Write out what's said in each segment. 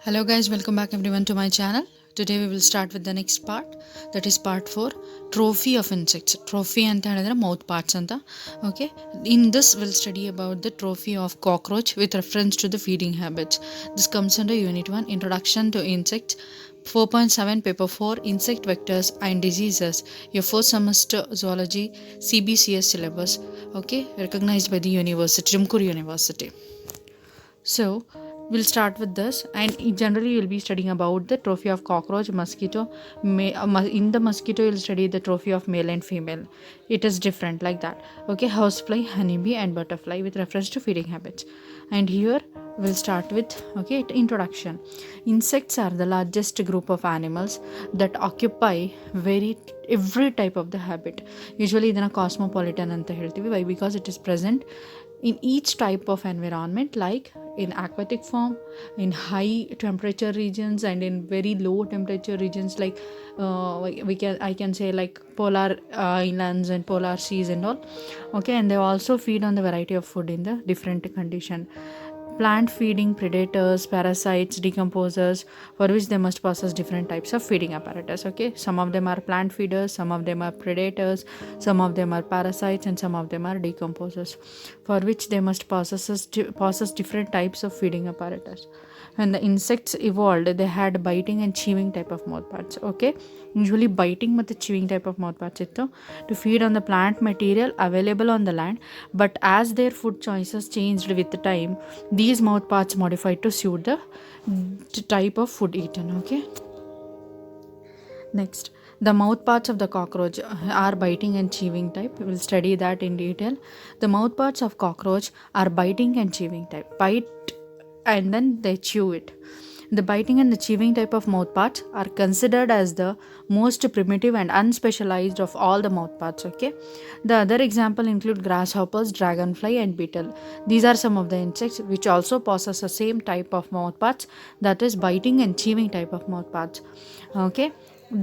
Hello guys, welcome back everyone to my channel. Today we will start with the next part, that is part 4, trophy of insects. Trophy anta ಹೇಳಿದ್ರೆ mouth parts anta. Okay, in this we'll study about the trophy of cockroach with reference to the feeding habits. This comes under unit 1, introduction to insects. 4.7 paper 4, insect vectors and diseases, your first semester zoology CBCS syllabus. Okay, recognized by the university, Tumkur University. So we'll start with this, and generally you'll be studying about the trophy of cockroach, mosquito. In the mosquito you'll study the trophy of male and female. It is different like that. Okay, housefly, honeybee and butterfly with reference to feeding habits. And here we'll start with, okay, introduction. Insects are the largest group of animals that occupy every type of the habit. Usually ಇದನ್ನ cosmopolitan ಅಂತ ಹೇಳ್ತೀವಿ. Why? Because it is present in each type of environment, like in aquatic form, in high temperature regions, and in very low temperature regions, like I can say like polar islands and polar seas and all. Okay, and they also feed on the variety of food in the different condition. Plant feeding predators, parasites, decomposers, for which they must possess different types of feeding apparatus. Okay, some of them are plant feeders, some of them are predators, some of them are parasites, and some of them are decomposers, for which they must possess different types of feeding apparatus. When the insects evolved, they had biting and chewing type of mouth parts. Okay, usually biting ಮತ್ತು chewing type of mouth parts ಇತ್ತು to feed on the plant material available on the land. But as their food choices changed with the time, these mouth parts modified to suit the type of food eaten. Okay, next, the mouth parts of the cockroach are biting and chewing type. We will study that in detail. The mouth parts of cockroach are biting and chewing type. Bite and then they chew it. The biting and the chewing type of mouth parts are considered as the most primitive and unspecialized of all the mouth parts. Okay, the other example include grasshoppers, dragonfly, and beetle. These are some of the insects which also possess the same type of mouth parts, that is biting and chewing type of mouth parts. Okay,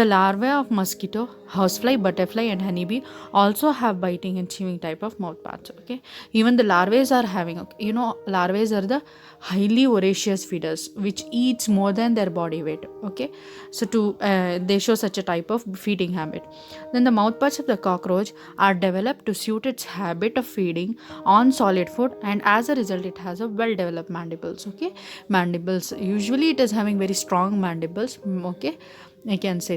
the larvae of mosquito, housefly, butterfly, and honeybee also have biting and chewing type of mouth parts. Okay, even the larvae are having, okay, larvae are the highly voracious feeders which eats more than their body weight. Okay, so they show such a type of feeding habit. Then the mouth parts of the cockroach are developed to suit its habit of feeding on solid food, and as a result it has a well developed mandibles. Okay, mandibles, usually it is having very strong mandibles. Okay, I can say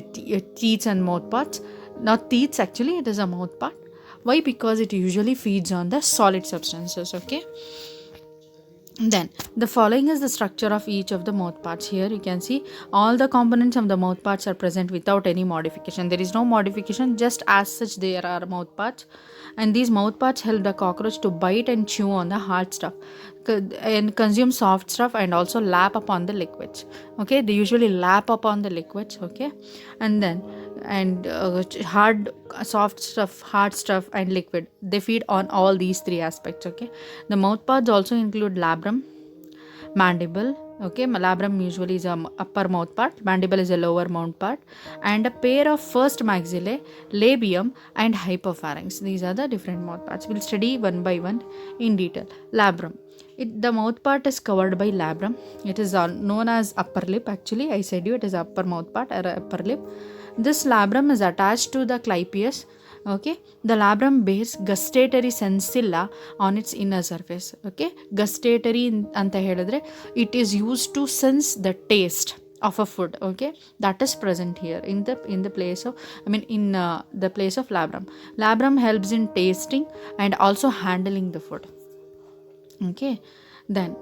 teeth and mouth parts. Not teeth, actually it is a mouth part. Why? Because it usually feeds on the solid substances. Okay, then the following is the structure of each of the mouth parts. Here you can see all the components of the mouth parts are present without any modification. There is no modification, just as such there are mouth parts. And these mouth parts help the cockroach to bite and chew on the hard stuff and consume soft stuff, and also lap upon the liquids. Okay, they usually lap upon the liquids. Okay, and then hard, soft stuff, hard stuff, and liquid, they feed on all these three aspects. Okay, the mouth parts also include labrum, mandible. Okay, labrum usually is a upper mouth part, mandible is a lower mouth part, and a pair of first maxillae, labium, and hypopharynx. These are the different mouth parts. We'll study one by one in detail. Labrum, the mouth part is covered by labrum. It is known as upper lip. Actually, I said you it is upper mouth part or upper lip. This labrum is attached to the clypeus. Okay, the labrum bears gustatory sensilla on its inner surface. Okay, gustatory anta helidre, it is used to sense the taste of a food. Okay, that is present here in the place of, in the place of labrum. Labrum helps in tasting and also handling the food. Okay, then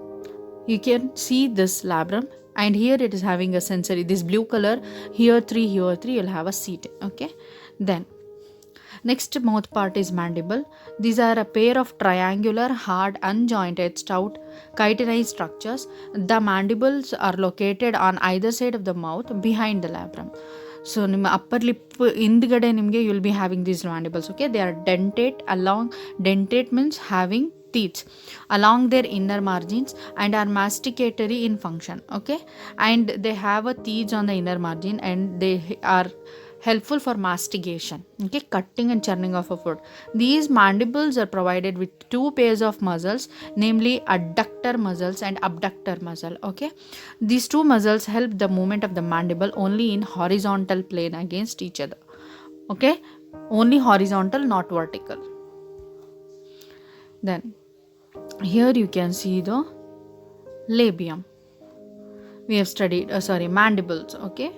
you can see this labrum, and here it is having a sensory, this blue color, here 3, you'll have a seat. Okay, then next mouth part is mandible. These are a pair of triangular, hard, unjointed, stout, chitinized structures. The mandibles are located on either side of the mouth behind the labrum. So ನಿಮ್ಮ upper lip ಹಿಂದ್ಗಡೆ ನಿಮಗೆ you will be having these mandibles. Okay, they are dentate means having teeth along their inner margins and are masticatory in function. Okay, and they have a teeth on the inner margin, and they are helpful for mastication, okay, cutting and churning of a food. These mandibles are provided with two pairs of muscles, namely adductor muscles and abductor muscle, okay. These two muscles help the movement of the mandible only in horizontal plane against each other, okay, only horizontal, not vertical. Then here you can see the labium. We have studied mandibles, okay.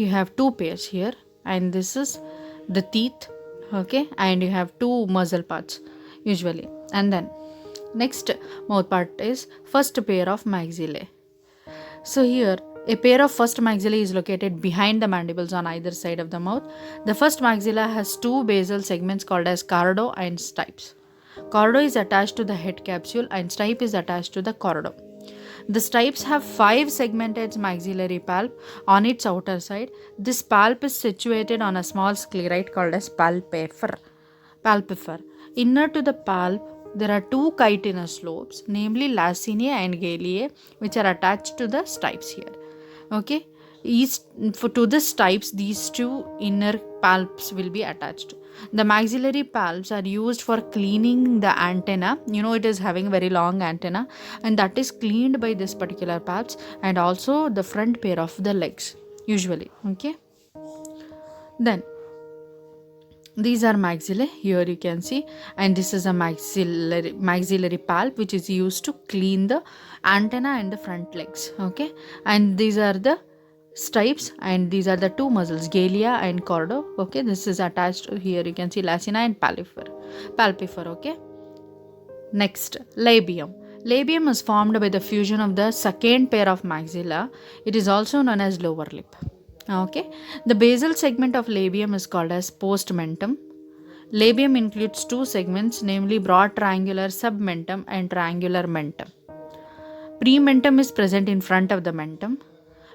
You have two pairs here, and this is the teeth, okay, and you have two muscle parts usually. And then next mouth part is first pair of maxillae. So here a pair of first maxillae is located behind the mandibles on either side of the mouth. The first maxilla has two basal segments called as chordo and stipes. Chordo is attached to the head capsule and stipe is attached to the chordo. The stipes have 5 segmented maxillary palp on its outer side. This palp is situated on a small scleroid called as palpifer. Inner to the palp, there are two chitinous lobes, namely laciniae and galliae, which are attached to the stipes here. Okay, to the stipes, these two inner palps will be attached. The maxillary palps are used for cleaning the antenna. It is having very long antenna, and that is cleaned by this particular palps, and also the front pair of the legs usually. Okay, then these are maxillae, here you can see, and this is a maxillary palp which is used to clean the antenna and the front legs. Okay, and these are the stipes, and these are the two muscles, gallia and chordo. Okay, this is attached here, you can see lacina and palpifer. Okay, next labium. Labium is formed by the fusion of the second pair of maxilla. It is also known as lower lip. Okay, the basal segment of labium is called as postmentum. Labium includes two segments, namely broad triangular submentum and triangular mentum. Prementum is present in front of the mentum.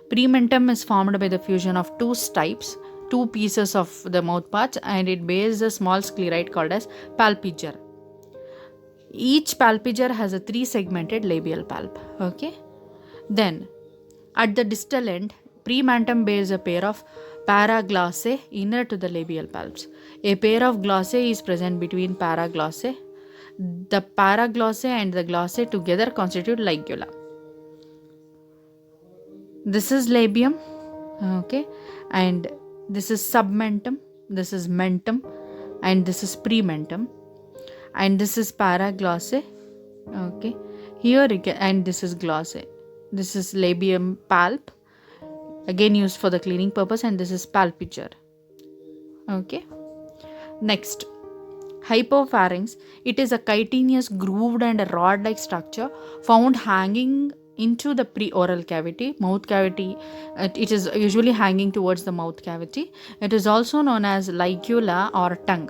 Prementum is formed by the fusion of two stipes, two pieces of the mouth parts, and it bears a small scleroid called as palpigere. Each palpigere has a 3-segmented labial palp. Okay, then at the distal end, prementum bears a pair of paraglossae inner to the labial palps. A pair of glossae is present between paraglossae. The paraglossae and the glossae together constitute ligula. This is labium, okay, and this is submentum, this is mentum, and this is prementum, and this is paraglossae. Okay, here again, and this is glossae. This is labium palp, again used for the cleaning purpose, and this is palpigere. Okay, next, hypopharynx. It is a chitinous grooved and rod like structure found hanging into the preoral cavity, mouth cavity. It is usually hanging towards the mouth cavity. It is also known as ligula or tongue.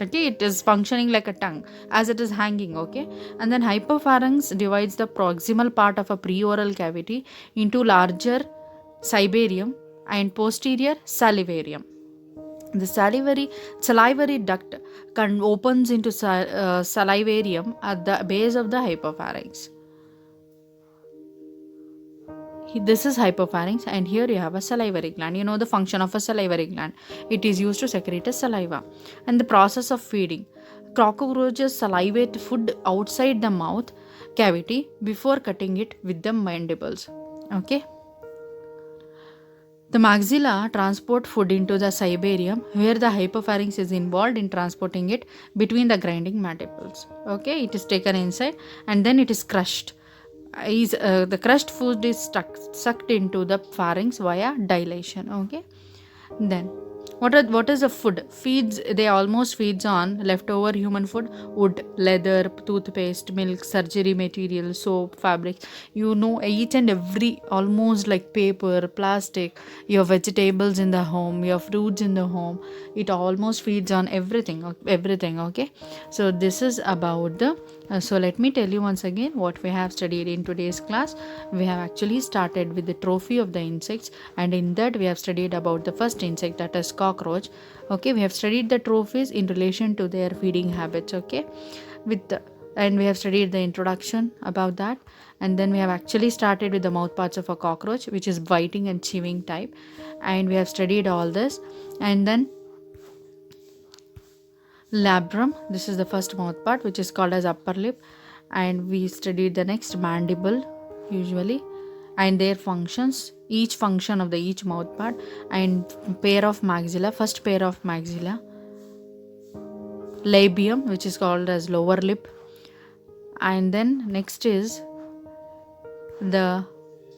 Okay, it is functioning like a tongue as it is hanging. Okay, and then hypopharynx divides the proximal part of a preoral cavity into larger cibarium and posterior salivarium. The salivary duct opens into salivarium at the base of the hypopharynx. This is hypopharynx, and here you have a salivary gland. You know the function of a salivary gland. It is used to secrete a saliva. And the process of feeding. Cockroaches salivate food outside the mouth cavity before cutting it with the mandibles. Okay. The maxilla transport food into the cibarium, where the hypopharynx is involved in transporting it between the grinding mandibles. Okay, it is taken inside and then it is crushed. The crushed food is sucked into the pharynx via dilation. Okay, then what is the food? They almost feeds on leftover human food, wood, leather, toothpaste, milk, surgery material, soap, fabrics. Each and every, almost like paper, plastic, your vegetables in the home, your fruits in the home. It almost feeds on everything. Okay, so this is about the. So let me tell you once again what we have studied in today's class. We have actually started with the trophy of the insects, and in that we have studied about the first insect, that is cockroach. Okay, we have studied the trophies in relation to their feeding habits. Okay, with and we have studied the introduction about that, and then we have actually started with the mouth parts of a cockroach, which is biting and chewing type, and we have studied all this. And then labrum, this is the first mouth part, which is called as upper lip, and we studied the next mandible usually, and their functions, each function of the each mouth part, and pair of maxilla, first pair of maxilla, labium, which is called as lower lip, and then next is the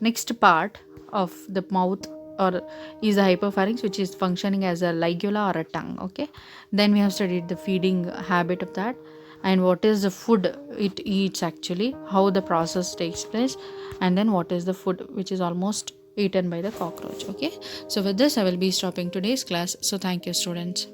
next part of the mouth or is the hypopharynx, which is functioning as a ligula or a tongue. Okay, then we have studied the feeding habit of that, and what is the food it eats, actually how the process takes place, and then what is the food which is almost eaten by the cockroach. Okay, so with this I will be stopping today's class. So thank you, students.